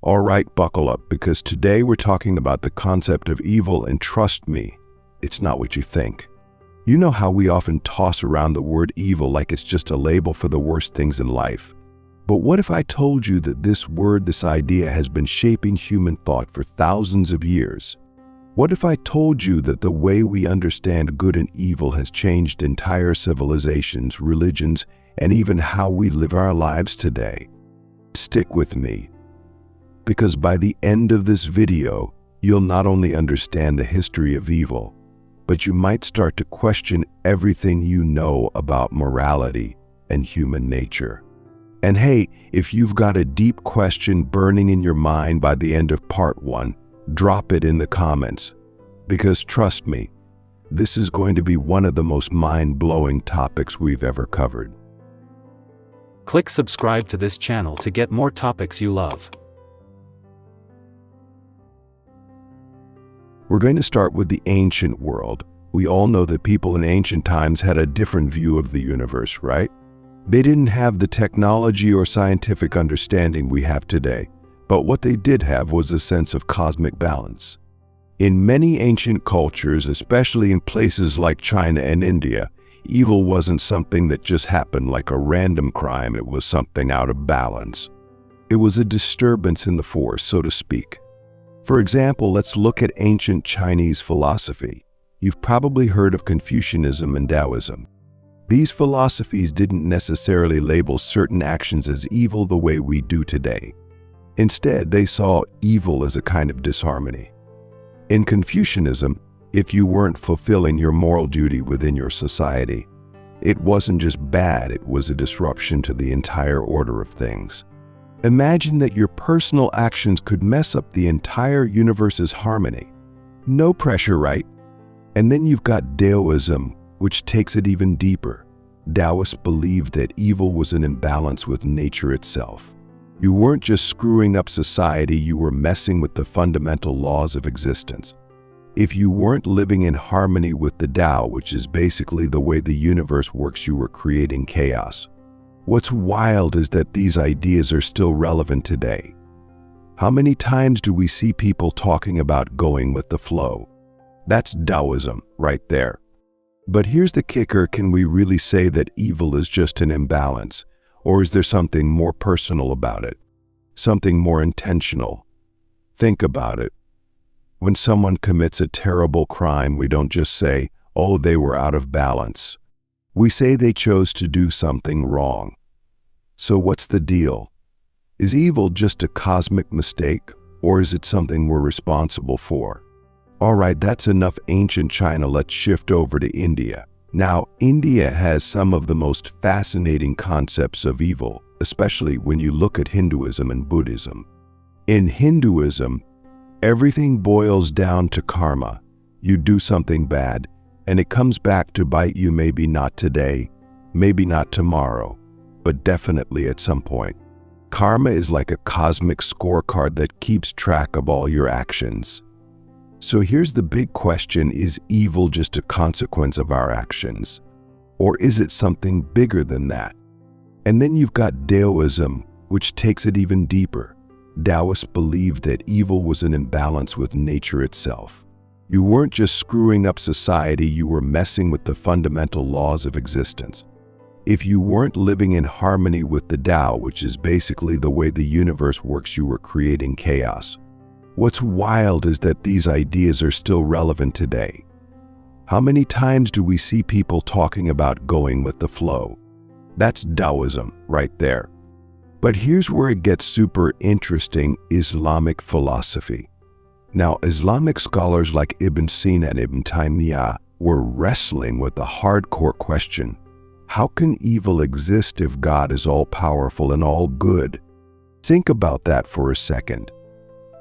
All right, buckle up, because today we're talking about the concept of evil, and trust me, it's not what you think. You know how we often toss around the word evil like it's just a label for the worst things in life. But what if I told you that this word, this idea, has been shaping human thought for thousands of years? What if I told you that the way we understand good and evil has changed entire civilizations, religions, and even how we live our lives today? Stick with me, because by the end of this video, you'll not only understand the history of evil, but you might start to question everything you know about morality and human nature. And hey, if you've got a deep question burning in your mind by the end of part 1, drop it in the comments. Because trust me, this is going to be one of the most mind-blowing topics we've ever covered. Click subscribe to this channel to get more topics you love. We're going to start with the ancient world. We all know that people in ancient times had a different view of the universe, right? They didn't have the technology or scientific understanding we have today, but what they did have was a sense of cosmic balance. In many ancient cultures, especially in places like China and India, evil wasn't something that just happened like a random crime. It was something out of balance. It was a disturbance in the force, so to speak. For example, let's look at ancient Chinese philosophy. You've probably heard of Confucianism and Taoism. These philosophies didn't necessarily label certain actions as evil the way we do today. Instead, they saw evil as a kind of disharmony. In Confucianism, if you weren't fulfilling your moral duty within your society, it wasn't just bad, it was a disruption to the entire order of things. Imagine that your personal actions could mess up the entire universe's harmony. No pressure, right? And then you've got Taoism, which takes it even deeper. Taoists believed that evil was an imbalance with nature itself. You weren't just screwing up society, you were messing with the fundamental laws of existence. If you weren't living in harmony with the Tao, which is basically the way the universe works, you were creating chaos. What's wild is that these ideas are still relevant today. How many times do we see people talking about going with the flow? That's Taoism right there. But here's the kicker: can we really say that evil is just an imbalance? Or is there something more personal about it? Something more intentional? Think about it. When someone commits a terrible crime, we don't just say, "Oh, they were out of balance." We say they chose to do something wrong. So what's the deal? Is evil just a cosmic mistake, or is it something we're responsible for? All right, that's enough ancient China. Let's shift over to India. Now, India has some of the most fascinating concepts of evil, especially when you look at Hinduism and Buddhism. In Hinduism, everything boils down to karma. You do something bad, and it comes back to bite you, maybe not today, maybe not tomorrow, but definitely at some point. Karma is like a cosmic scorecard that keeps track of all your actions. So here's the big question: is evil just a consequence of our actions? Or is it something bigger than that? And then you've got Taoism, which takes it even deeper. Taoists believed that evil was an imbalance with nature itself. You weren't just screwing up society, you were messing with the fundamental laws of existence. If you weren't living in harmony with the Tao, which is basically the way the universe works, you were creating chaos. What's wild is that these ideas are still relevant today. How many times do we see people talking about going with the flow? That's Taoism right there. But here's where it gets super interesting: Islamic philosophy. Now, Islamic scholars like Ibn Sina and Ibn Taymiyyah were wrestling with a hardcore question: how can evil exist if God is all-powerful and all good? Think about that for a second.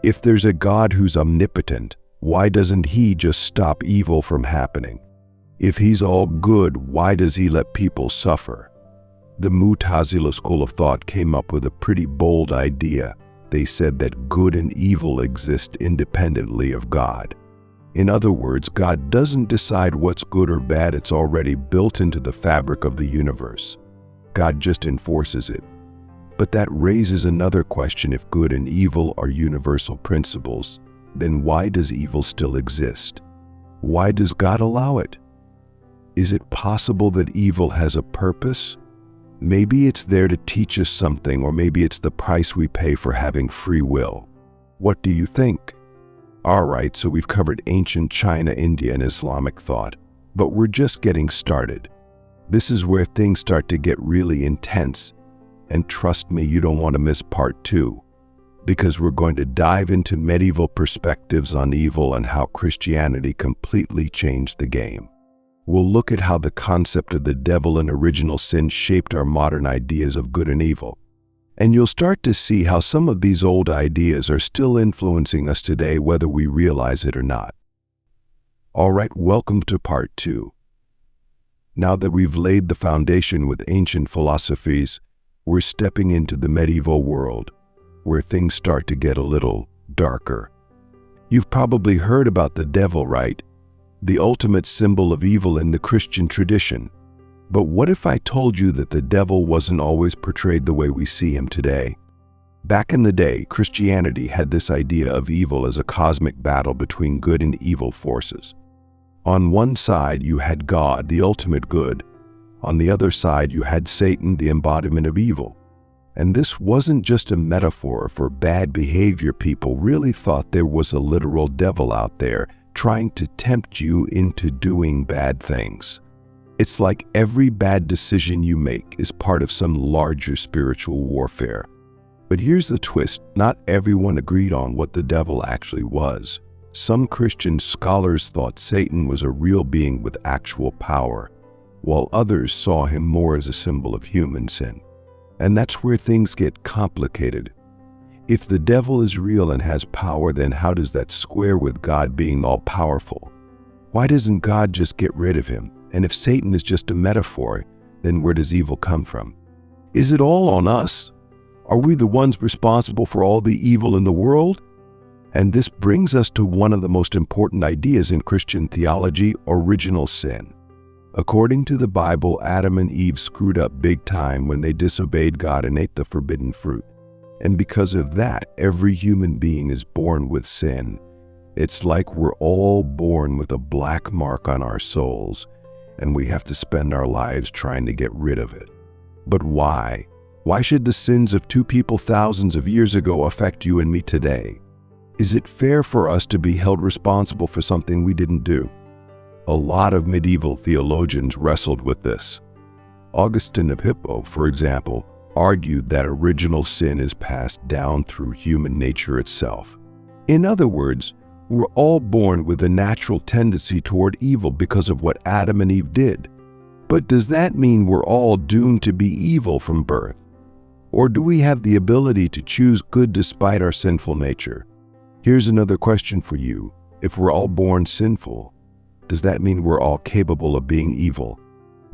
If there's a God who's omnipotent, why doesn't he just stop evil from happening? If he's all good, why does he let people suffer? The Mu'tazila school of thought came up with a pretty bold idea. They said that good and evil exist independently of God. In other words, God doesn't decide what's good or bad, it's already built into the fabric of the universe. God just enforces it. But that raises another question. If good and evil are universal principles, then why does evil still exist? Why does God allow it? Is it possible that evil has a purpose? Maybe it's there to teach us something, or maybe it's the price we pay for having free will. What do you think? All right, so we've covered ancient China, India, and Islamic thought, but we're just getting started. This is where things start to get really intense, and trust me, you don't want to miss part 2, because we're going to dive into medieval perspectives on evil and how Christianity completely changed the game. We'll look at how the concept of the devil and original sin shaped our modern ideas of good and evil. And you'll start to see how some of these old ideas are still influencing us today, whether we realize it or not. All right, welcome to part 2. Now that we've laid the foundation with ancient philosophies, we're stepping into the medieval world, where things start to get a little darker. You've probably heard about the devil, right? The ultimate symbol of evil in the Christian tradition. But what if I told you that the devil wasn't always portrayed the way we see him today? Back in the day, Christianity had this idea of evil as a cosmic battle between good and evil forces. On one side, you had God, the ultimate good. On the other side, you had Satan, the embodiment of evil. And this wasn't just a metaphor for bad behavior. People really thought there was a literal devil out there trying to tempt you into doing bad things. It's like every bad decision you make is part of some larger spiritual warfare. But here's the twist. Not everyone agreed on what the devil actually was. Some Christian scholars thought Satan was a real being with actual power, while others saw him more as a symbol of human sin. And that's where things get complicated. If the devil is real and has power, then how does that square with God being all-powerful? Why doesn't God just get rid of him? And if Satan is just a metaphor, then where does evil come from? Is it all on us? Are we the ones responsible for all the evil in the world? And this brings us to one of the most important ideas in Christian theology, original sin. According to the Bible, Adam and Eve screwed up big time when they disobeyed God and ate the forbidden fruit. And because of that, every human being is born with sin. It's like we're all born with a black mark on our souls, and we have to spend our lives trying to get rid of it. But why? Why should the sins of two people thousands of years ago affect you and me today? Is it fair for us to be held responsible for something we didn't do? A lot of medieval theologians wrestled with this. Augustine of Hippo, for example, argued that original sin is passed down through human nature itself. In other words, we're all born with a natural tendency toward evil because of what Adam and Eve did. But does that mean we're all doomed to be evil from birth? Or do we have the ability to choose good despite our sinful nature? Here's another question for you. If we're all born sinful, does that mean we're all capable of being evil?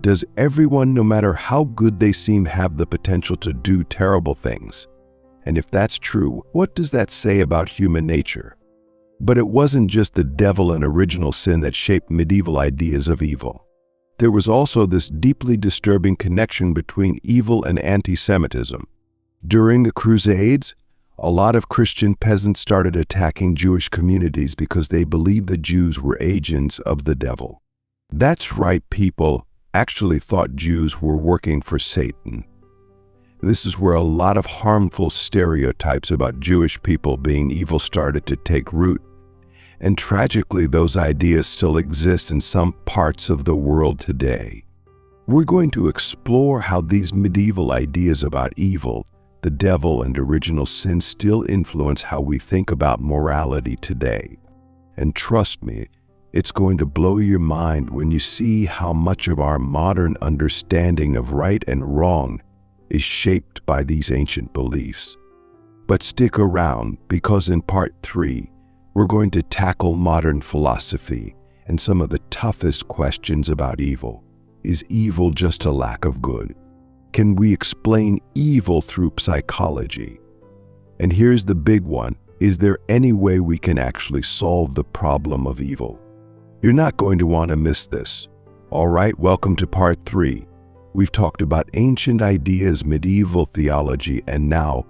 Does everyone, no matter how good they seem, have the potential to do terrible things? And if that's true, what does that say about human nature? But it wasn't just the devil and original sin that shaped medieval ideas of evil. There was also this deeply disturbing connection between evil and anti-Semitism. During the Crusades, a lot of Christian peasants started attacking Jewish communities because they believed the Jews were agents of the devil. That's right, people actually thought Jews were working for Satan. This is where a lot of harmful stereotypes about Jewish people being evil started to take root. And tragically, those ideas still exist in some parts of the world today. We're going to explore how these medieval ideas about evil, the devil, and original sin still influence how we think about morality today. And trust me, it's going to blow your mind when you see how much of our modern understanding of right and wrong is shaped by these ancient beliefs. But stick around, because in part 3, we're going to tackle modern philosophy and some of the toughest questions about evil. Is evil just a lack of good? Can we explain evil through psychology? And here's the big one. Is there any way we can actually solve the problem of evil? You're not going to want to miss this. All right, welcome to part 3. We've talked about ancient ideas, medieval theology, and now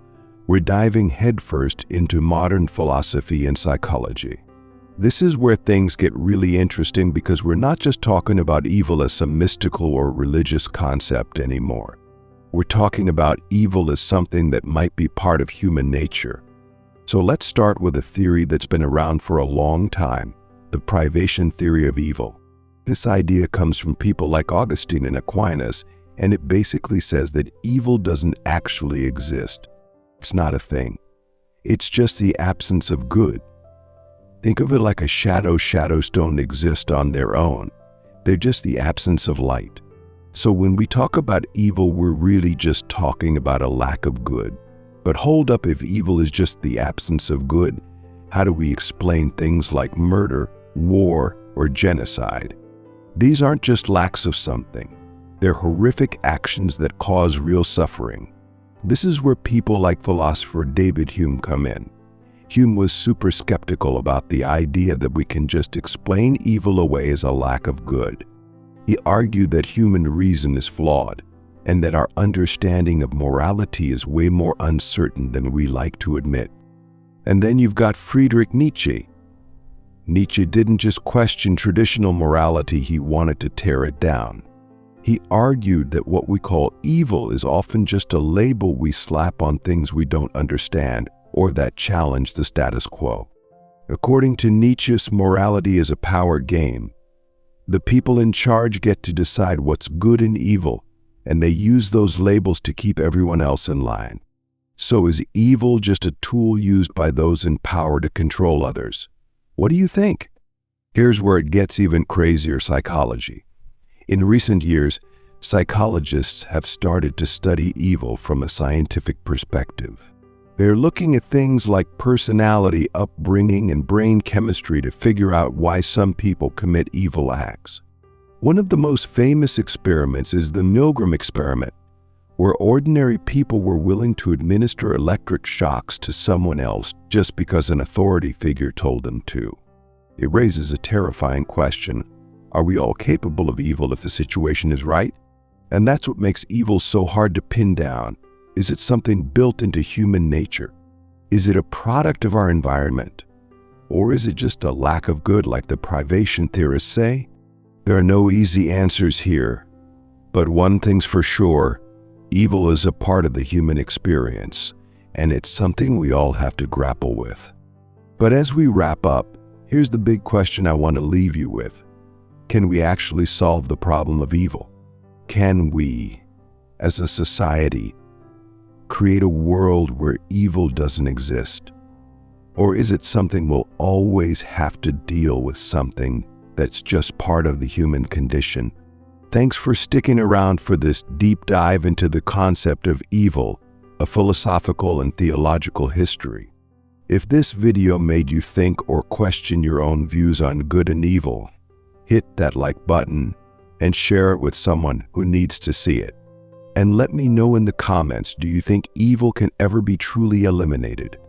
we're diving headfirst into modern philosophy and psychology. This is where things get really interesting because we're not just talking about evil as some mystical or religious concept anymore. We're talking about evil as something that might be part of human nature. So let's start with a theory that's been around for a long time, the privation theory of evil. This idea comes from people like Augustine and Aquinas, and it basically says that evil doesn't actually exist. It's not a thing. It's just the absence of good. Think of it like a shadow. Shadows don't exist on their own. They're just the absence of light. So when we talk about evil, we're really just talking about a lack of good. But hold up, if evil is just the absence of good, how do we explain things like murder, war, or genocide? These aren't just lacks of something. They're horrific actions that cause real suffering. This is where people like philosopher David Hume come in. Hume was super skeptical about the idea that we can just explain evil away as a lack of good. He argued that human reason is flawed and that our understanding of morality is way more uncertain than we like to admit. And then you've got Friedrich Nietzsche. Nietzsche didn't just question traditional morality, he wanted to tear it down. He argued that what we call evil is often just a label we slap on things we don't understand or that challenge the status quo. According to Nietzsche, morality is a power game. The people in charge get to decide what's good and evil, and they use those labels to keep everyone else in line. So is evil just a tool used by those in power to control others? What do you think? Here's where it gets even crazier: psychology. In recent years, psychologists have started to study evil from a scientific perspective. They're looking at things like personality, upbringing, and brain chemistry to figure out why some people commit evil acts. One of the most famous experiments is the Milgram experiment, where ordinary people were willing to administer electric shocks to someone else just because an authority figure told them to. It raises a terrifying question: are we all capable of evil if the situation is right? And that's what makes evil so hard to pin down. Is it something built into human nature? Is it a product of our environment? Or is it just a lack of good like the privation theorists say? There are no easy answers here. But one thing's for sure, evil is a part of the human experience, and it's something we all have to grapple with. But as we wrap up, here's the big question I want to leave you with. Can we actually solve the problem of evil? Can we, as a society, create a world where evil doesn't exist? Or is it something we'll always have to deal with, something that's just part of the human condition? Thanks for sticking around for this deep dive into the concept of evil, a philosophical and theological history. If this video made you think or question your own views on good and evil, hit that like button and share it with someone who needs to see it. And let me know in the comments, do you think evil can ever be truly eliminated?